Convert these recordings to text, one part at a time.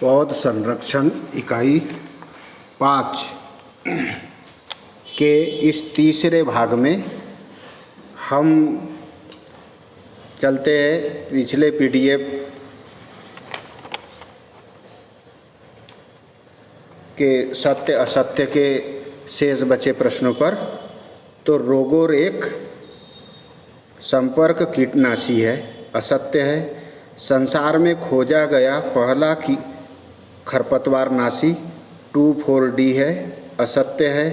पौध संरक्षण इकाई 5 के इस तीसरे भाग में हम चलते हैं पिछले पीडीएफ के सत्य असत्य के शेष बचे प्रश्नों पर। तो रोगोर एक संपर्क कीटनाशी है, असत्य है। संसार में खोजा गया पहला खरपतवारनाशी 2,4-D है, असत्य है।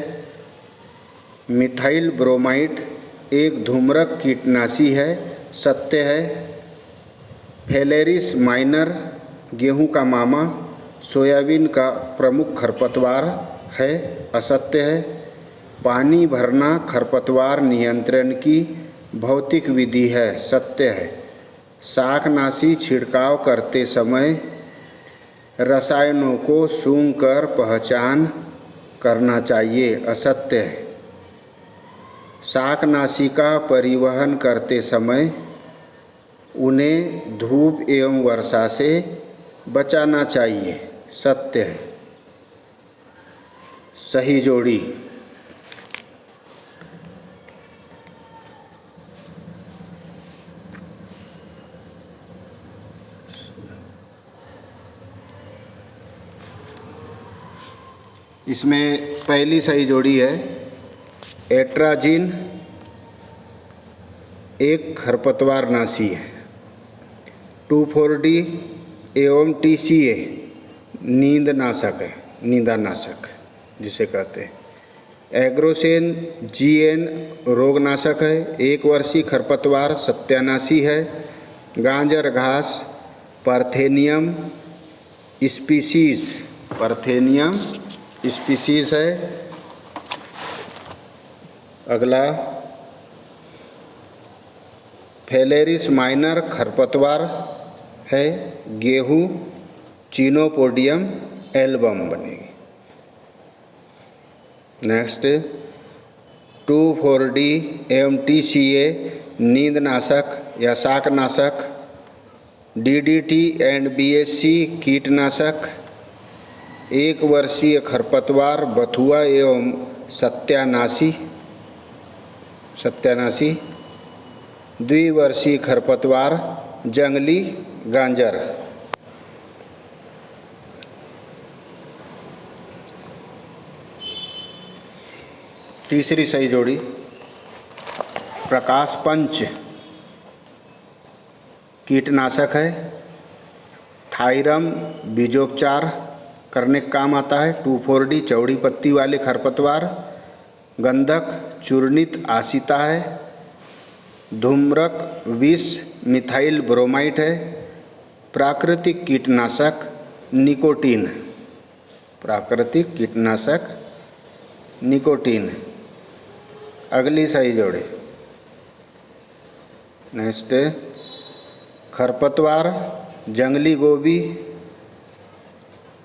मिथाइल ब्रोमाइड एक धूम्रक कीटनाशी है, सत्य है। फेलेरिस माइनर गेहूं का मामा सोयाबीन का प्रमुख खरपतवार है, असत्य है। पानी भरना खरपतवार नियंत्रण की भौतिक विधि है, सत्य है। शाकनाशी छिड़काव करते समय रसायनों को सूंघकर पहचान करना चाहिए, असत्य है। शाकनाशी का परिवहन करते समय उन्हें धूप एवं वर्षा से बचाना चाहिए, सत्य है। सही जोड़ी। इसमें पहली सही जोड़ी है एट्राजिन एक खरपतवारनाशी है। 2,4-D एवं TCA नींदनाशक है, नींदानाशक जिसे कहते हैं। एग्रोसेन GN रोगनाशक है। 1 वर्षीय खरपतवार सत्यानाशी है। गांजर घास पार्थेनियम स्पीसीज है। अगला फेलेरिस माइनर खरपतवार है। गेहूं चिनोपोडियम एल्बम बनेगी। नेक्स्ट 2,4-D एवं TCA नींदनाशक या शाकनाशक। DDT एंड BSC कीटनाशक। 1 वर्षीय खरपतवार बथुआ एवं सत्यानाशी। 2 वर्षीय खरपतवार जंगली गांजर। तीसरी सही जोड़ी प्रकाश पंच कीटनाशक है। थायरम बीजोपचार करने का काम आता है। 2,4-D चौड़ी पत्ती वाले खरपतवार। गंधक चूर्णित आसिता है। धूम्रक विष मिथाइल ब्रोमाइड है। प्राकृतिक कीटनाशक निकोटीन। अगली सही जोड़ी नेक्स्ट खरपतवार जंगली गोभी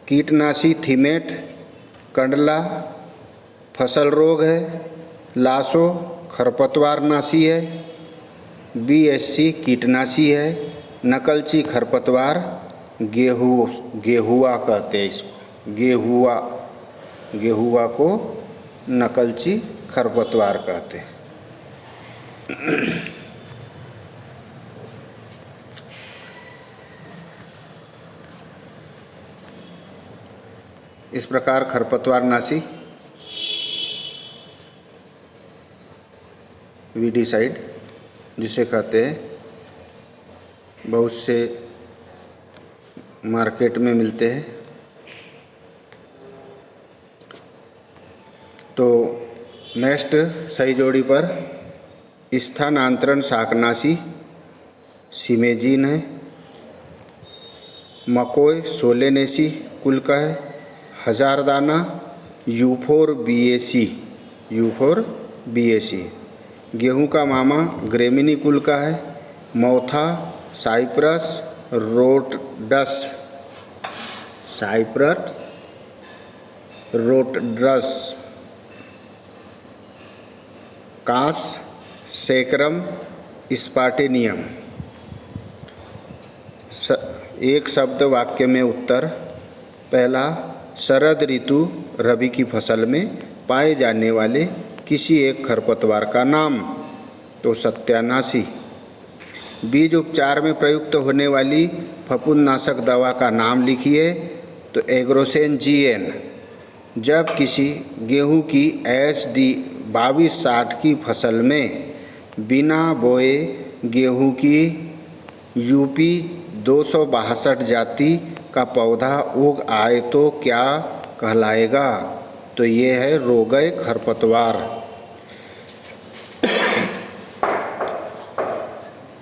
कीटनाशी थिमेट। कंडला फसल रोग है। लासो खरपतवारनाशी है। BSC कीटनाशी है। नकलची खरपतवार गेहुआ कहते हैं इसको। गेहुआ को नकलची खरपतवार कहते हैं। इस प्रकार खरपतवारनाशी वीडीसाइड जिसे कहते हैं, बहुत से मार्केट में मिलते हैं। तो नेक्स्ट सही जोड़ी पर स्थानांतरण शाकनाशी सिमेजीन है। मकोय सोलेनेसी कुल का है। हजारदाना U4BAC गेहूं का मामा ग्रेमिनी कुल का है। मौथा साइप्रस रोटड्रस कास सेक्रम स्पार्टेनियम। एक शब्द वाक्य में उत्तर पहला, शरद ऋतु रबी की फसल में पाए जाने वाले किसी एक खरपतवार का नाम, तो सत्यानाशी। बीज उपचार में प्रयुक्त होने वाली फफूंदनाशक दवा का नाम लिखिए, तो एग्रोसेन GN। जब किसी गेहूं की SD 2260 की फसल में बिना बोए गेहूं की UP 262 जाति का पौधा उग आए तो क्या कहलाएगा, तो ये है रोगय खरपतवार।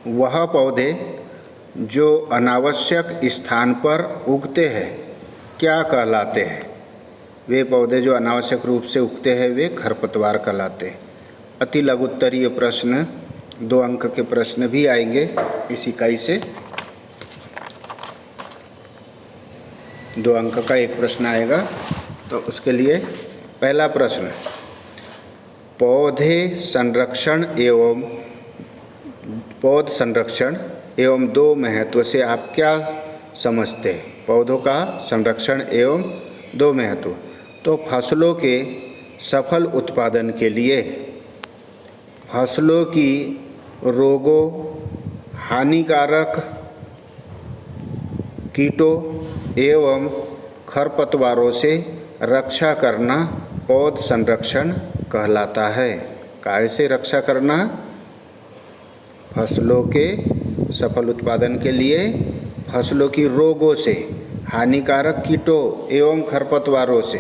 वह पौधे जो अनावश्यक स्थान पर उगते हैं क्या कहलाते हैं? वे पौधे जो अनावश्यक रूप से उगते हैं वे खरपतवार कहलाते हैं। अति लघुत्तरीय प्रश्न, 2 अंक के प्रश्न भी आएंगे इस इकाई से। 2 अंक का एक प्रश्न आएगा, तो उसके लिए पहला प्रश्न, पौध संरक्षण एवं 2 महत्व से आप क्या समझते हैं? पौधों का संरक्षण एवं 2 महत्व, तो फसलों के सफल उत्पादन के लिए फसलों की रोगों, हानिकारक कीटों एवं खरपतवारों से रक्षा करना पौध संरक्षण कहलाता है। कैसे रक्षा करना? फसलों के सफल उत्पादन के लिए फसलों की रोगों से, हानिकारक कीटों एवं खरपतवारों से,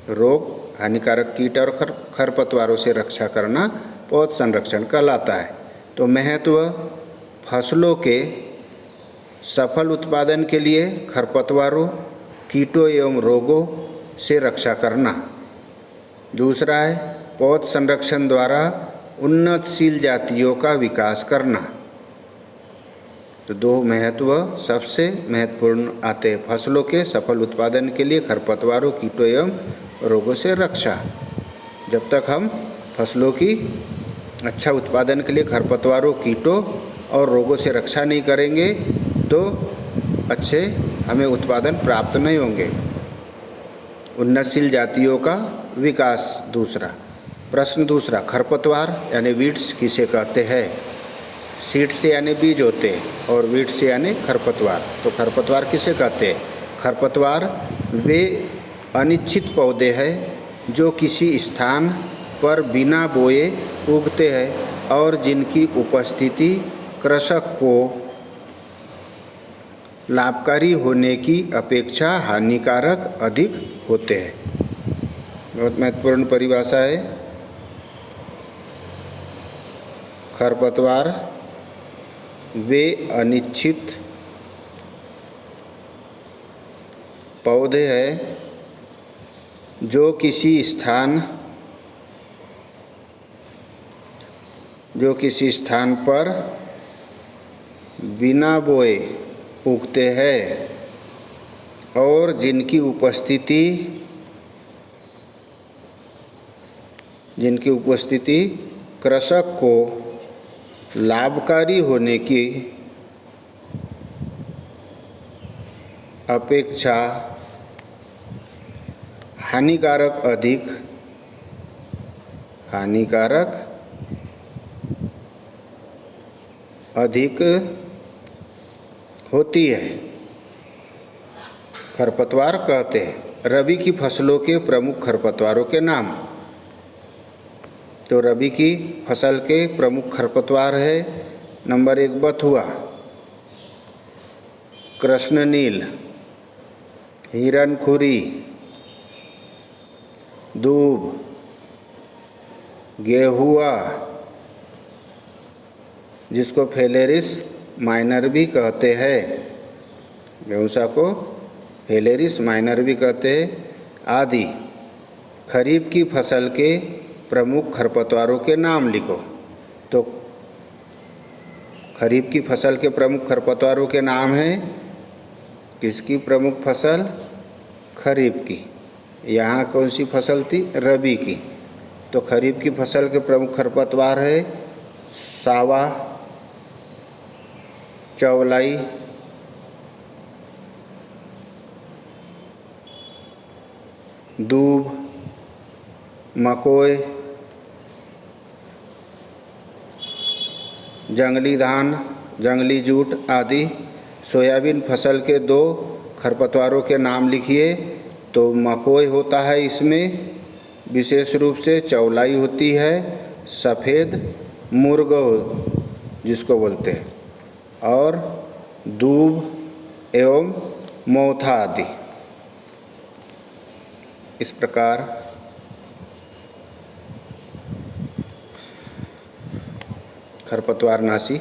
रोग, हानिकारक कीट और खरपतवारों से रक्षा करना पौध संरक्षण कहलाता है। तो महत्व, फसलों के सफल उत्पादन के लिए खरपतवारों, कीटों एवं रोगों से रक्षा करना। दूसरा है पौध संरक्षण द्वारा उन्नतशील जातियों का विकास करना। तो 2 महत्व सबसे महत्वपूर्ण आते हैं, फसलों के सफल उत्पादन के लिए खरपतवारों, कीटों एवं रोगों से रक्षा। जब तक हम फसलों की अच्छा उत्पादन के लिए खरपतवारों, कीटों और रोगों से रक्षा नहीं करेंगे तो अच्छे हमें उत्पादन प्राप्त नहीं होंगे। उन्नतशील जातियों का विकास। दूसरा प्रश्न, दूसरा, खरपतवार यानी वीड्स किसे कहते हैं? सीड्स यानी बीज होते हैं और वीड्स यानी खरपतवार। तो खरपतवार किसे कहते हैं? खरपतवार वे अनिश्चित पौधे हैं जो किसी स्थान पर बिना बोए उगते हैं और जिनकी उपस्थिति कृषक को लाभकारी होने की अपेक्षा हानिकारक अधिक होते हैं। बहुत महत्वपूर्ण परिभाषा है। खरपतवार वे अनिश्चित पौधे हैं जो किसी स्थान पर बिना बोए उगते हैं और जिनकी उपस्थिति कृषक को लाभकारी होने की अपेक्षा हानिकारक अधिक होती है। खरपतवार कहते हैं। रबी की फसलों के प्रमुख खरपतवारों के नाम। तो रबी की फसल के प्रमुख खरपतवार है, नंबर 1 बथुआ, कृष्णनील, हिरणखुरी, दूब, गेहुआ जिसको फेलेरिस माइनर भी कहते हैं, गेहूसा को फेलेरिस माइनर भी कहते हैं आदि। खरीफ की फसल के प्रमुख खरपतवारों के नाम लिखो। तो खरीफ की फसल के प्रमुख खरपतवारों के नाम हैं, किसकी प्रमुख फसल? खरीफ की। यहाँ कौन सी फसल थी? रबी की। तो खरीफ की फसल के प्रमुख खरपतवार है सावा, चौलाई, दूब, मकोई, जंगली धान, जंगली जूट आदि। सोयाबीन फसल के 2 खरपतवारों के नाम लिखिए। तो मकोई होता है, इसमें विशेष रूप से चौलाई होती है, सफ़ेद मुर्ग जिसको बोलते हैं, और दूब एवं मोथा आदि। इस प्रकार खरपतवारनाशी।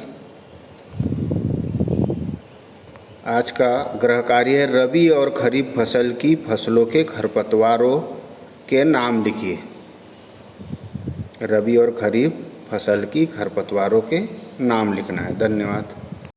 आज का गृह कार्य है, रबी और खरीफ फसल की फसलों के खरपतवारों के नाम लिखिए। रबी और खरीफ फसल की खरपतवारों के नाम लिखना है। धन्यवाद।